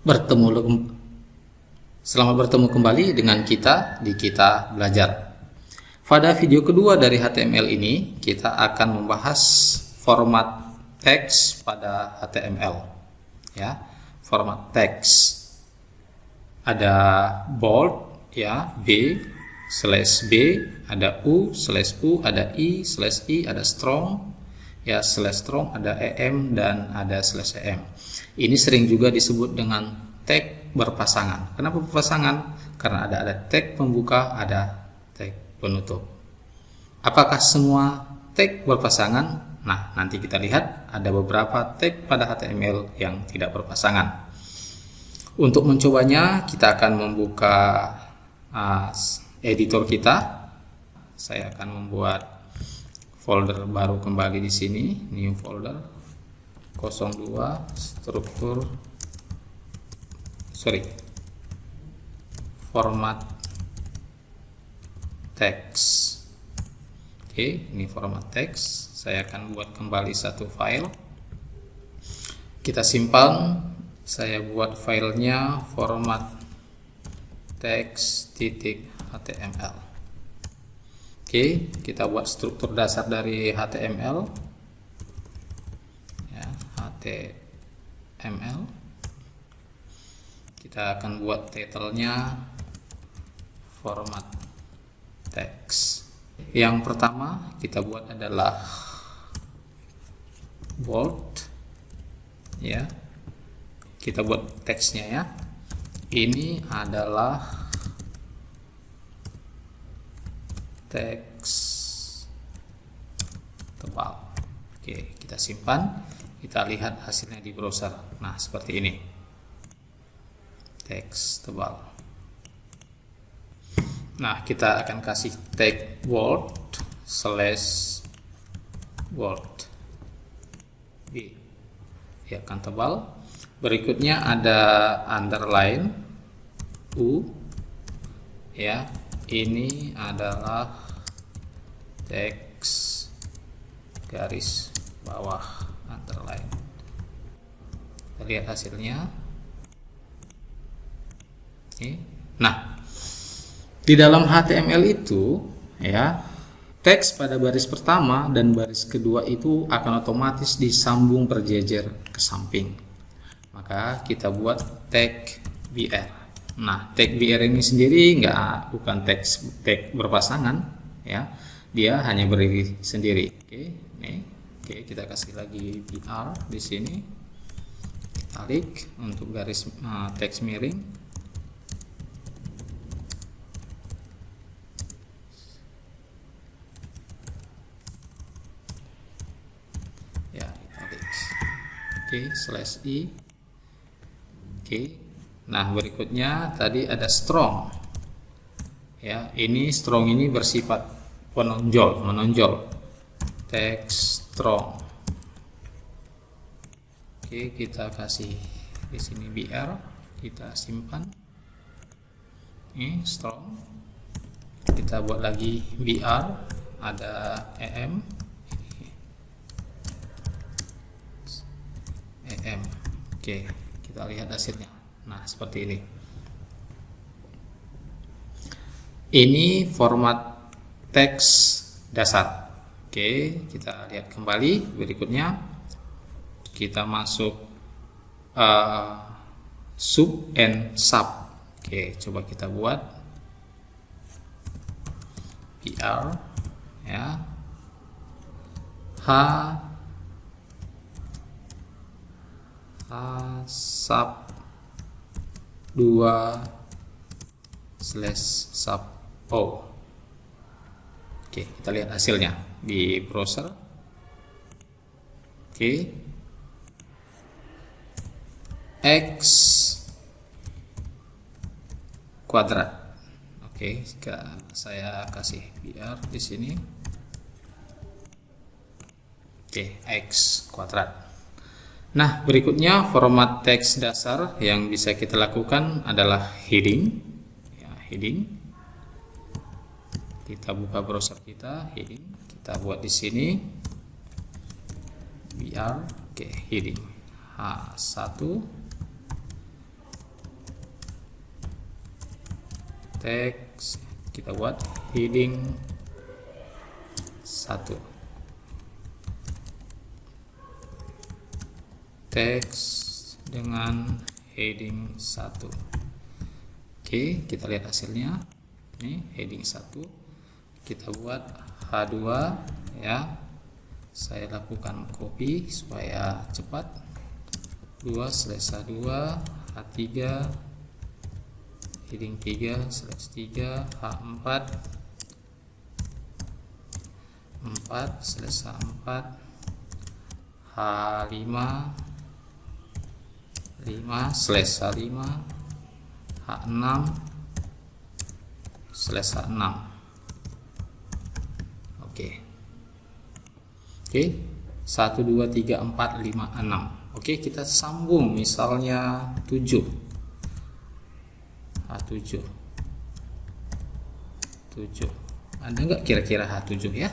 Selamat bertemu kembali dengan kita di Kita Belajar. Pada video kedua dari HTML ini, kita akan membahas format teks pada HTML. Ya, format teks. Ada bold, ya, B/B, ada U/U, ada I/I, ada strong, ya, /strong, ada EM dan ada /EM. Ini sering juga disebut dengan tag berpasangan. Kenapa berpasangan? Karena ada tag pembuka, ada tag penutup. Apakah semua tag berpasangan? Nah, nanti kita lihat ada beberapa tag pada HTML yang tidak berpasangan. Untuk mencobanya, kita akan membuka editor kita. Saya akan membuat folder baru kembali di sini, new folder 02 format teks. Oke, ini format teks. Saya akan buat kembali satu file. Kita simpan. Saya buat filenya format teks.html. Oke, kita buat struktur dasar dari HTML. Ya, HTML. Kita akan buat title-nya format teks. Yang pertama kita buat adalah bold. Ya. Kita buat teksnya ya. Ini adalah teks tebal. Oke, kita simpan. Kita lihat hasilnya di browser. Nah, seperti ini. Teks tebal. Nah, kita akan kasih tag bold B. Ya, akan tebal. Berikutnya ada underline U. Ya, ini adalah teks garis bawah underline. Kita lihat hasilnya. Oke. Nah, di dalam HTML itu, ya, teks pada baris pertama dan baris kedua itu akan otomatis disambung berjejer ke samping. Maka kita buat tag BR. Nah, tag BR ini sendiri bukan tag berpasangan, ya. Dia hanya berdiri sendiri. Oke, nih. Oke, kita kasih lagi BR di sini. Klik untuk garis teks miring. Ya, klik. Oke, /i. Oke. Nah, berikutnya tadi ada strong. Ya, ini strong ini bersifat menonjol. Teks strong. Oke, kita kasih di sini BR, kita simpan. Ini strong. Kita buat lagi BR, ada EM. Oke, kita lihat hasilnya. Nah, seperti ini. Ini format teks dasar. Oke, kita lihat kembali. Berikutnya kita masuk sub and sub. Oke, coba kita buat PR, ya, sub 2/sub O. Oke, kita lihat hasilnya di browser. Oke, X kuadrat. Oke, saya kasih BR di sini. Oke, X kuadrat. Nah, berikutnya format teks dasar yang bisa kita lakukan adalah heading. Ya, heading. Kita buka browser kita, heading. Kita buat di sini BR. Oke, heading H1 teks, kita buat heading 1, teks dengan heading 1. Oke, kita lihat hasilnya. Ini heading 1, kita buat H2 ya. Saya lakukan copy supaya cepat. 2/2 H3 heading 3/3 H4 4/4 H5 5/5 H6/6. Oke, 1 2 3 4 5 6. Oke, kita sambung misalnya 7. H7 ada nggak kira-kira H7 ya?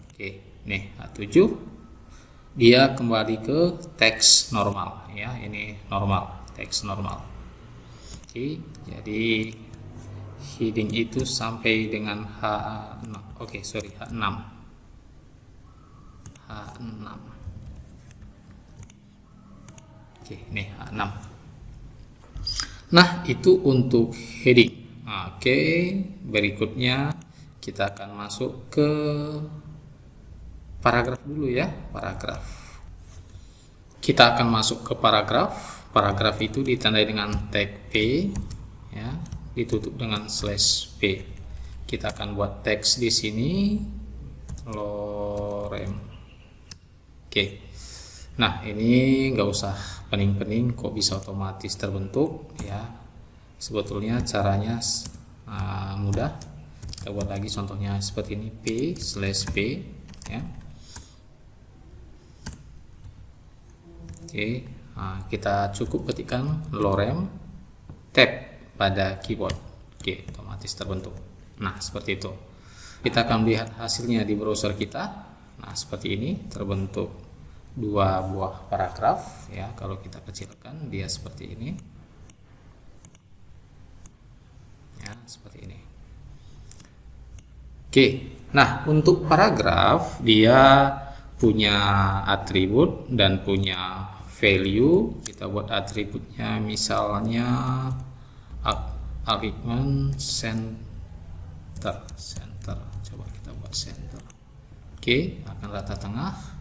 Oke, nih H7 dia kembali ke teks normal ya. Ini normal, teks normal. Oke, jadi heading itu sampai dengan H6. H6. Oke, ini H6. Nah, itu untuk heading. Oke, berikutnya kita akan masuk ke paragraf dulu ya, paragraf. Kita akan masuk ke paragraf. Paragraf itu ditandai dengan tag P ya, ditutup dengan /P. Kita akan buat teks di sini lorem. Oke. Nah, ini nggak usah pening-pening, kok bisa otomatis terbentuk ya. Sebetulnya caranya mudah. Kita buat lagi contohnya seperti ini, P/P ya. Oke, kita cukup ketikkan lorem tab pada keyboard. Oke, otomatis terbentuk. Nah, seperti itu. Kita akan lihat hasilnya di browser kita. Nah, seperti ini terbentuk 2 buah paragraf ya. Kalau kita kecilkan dia seperti ini ya, seperti ini. Oke, nah untuk paragraf dia punya atribut dan punya value. Kita buat atributnya misalnya argument center. Coba kita buat center. Oke, akan rata tengah.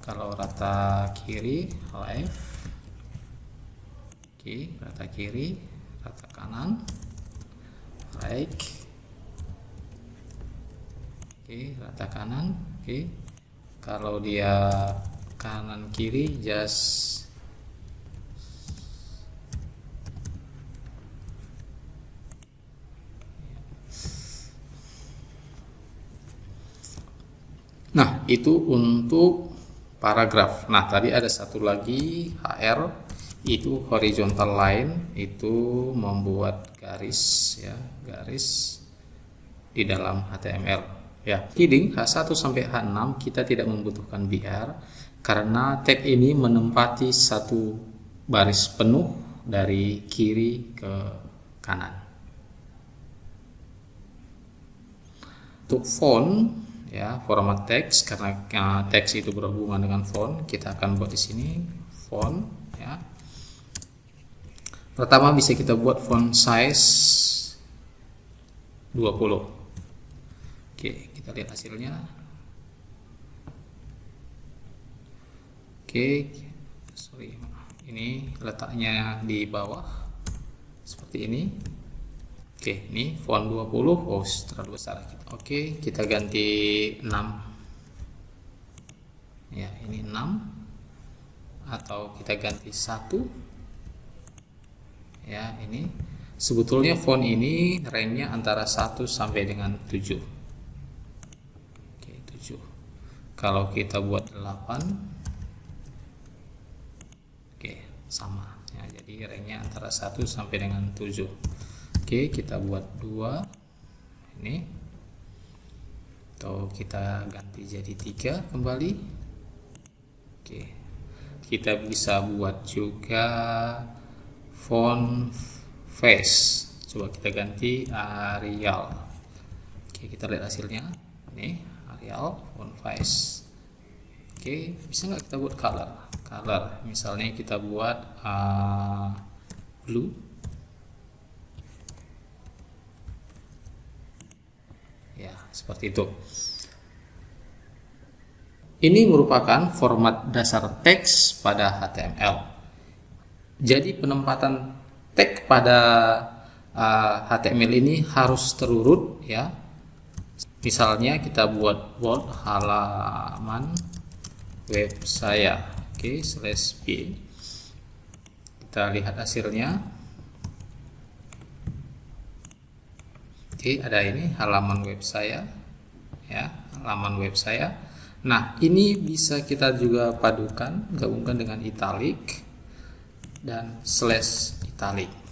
Kalau rata kiri left. Oke, rata kiri, rata kanan right. Oke, rata kanan. Oke, kalau dia kanan kiri just nah, itu untuk paragraf. Nah, tadi ada satu lagi HR, itu horizontal line, itu membuat garis ya, garis di dalam HTML ya. Heading H1 sampai H6 kita tidak membutuhkan BR karena tag ini menempati satu baris penuh dari kiri ke kanan. Untuk font ya, format teks, karena teks itu berhubungan dengan font, kita akan buat di sini font ya. Pertama bisa kita buat font size 20. Oke, kita lihat hasilnya. Oke, sorry, ini letaknya di bawah seperti ini. Oke, ini font 20. Oh, terlalu besar. Oke, kita ganti 6 ya, ini 6 atau kita ganti 1 ya. Ini sebetulnya font ini range-nya antara 1 sampai dengan 7. Oke, 7. Kalau kita buat 8, oke, sama ya, jadi range-nya antara 1 sampai dengan 7. Oke, kita buat 2 ini, atau kita ganti jadi 3 kembali. Oke, kita bisa buat juga font face. Coba kita ganti Arial. Oke, kita lihat hasilnya. Ini Arial font size. Oke, bisa nggak kita buat color? Misalnya kita buat blue. Ya, seperti itu. Ini merupakan format dasar teks pada HTML. Jadi penempatan tag pada HTML ini harus terurut ya. Misalnya kita buat bold halaman web saya. Oke, /p. Kita lihat hasilnya. Oke, ada ini halaman web saya ya, halaman web saya. Nah, ini bisa kita juga padukan, gabungkan dengan italic dan /italic.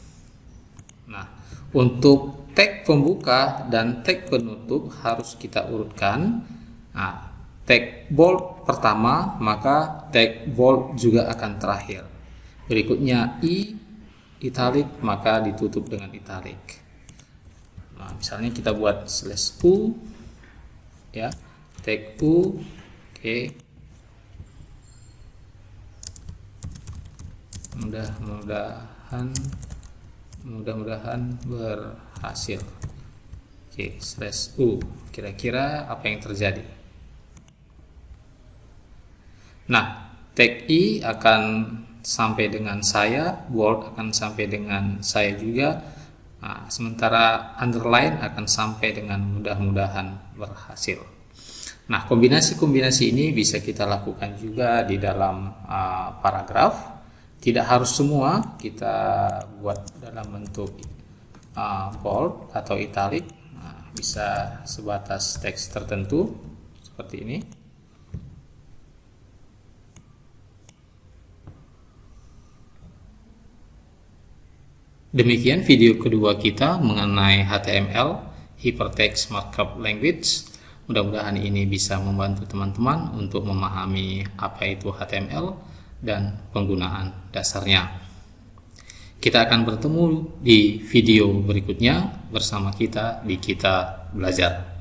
Nah, untuk tag pembuka dan tag penutup harus kita urutkan. Nah, tag bold pertama, maka tag bold juga akan terakhir. Berikutnya italic, maka ditutup dengan italic. Nah, misalnya kita buat /u ya, tag u. Oke. Mudah-mudahan berhasil. Oke, /u. Kira-kira apa yang terjadi? Nah, tag i akan sampai dengan saya, bold akan sampai dengan saya juga. Nah, sementara underline akan sampai dengan mudah-mudahan berhasil. Nah, kombinasi-kombinasi ini bisa kita lakukan juga di dalam paragraf. Tidak harus semua kita buat dalam bentuk bold atau italic. Nah, bisa sebatas teks tertentu seperti ini. Demikian video kedua kita mengenai HTML, Hypertext Markup Language. Mudah-mudahan ini bisa membantu teman-teman untuk memahami apa itu HTML dan penggunaan dasarnya. Kita akan bertemu di video berikutnya bersama kita di Kita Belajar.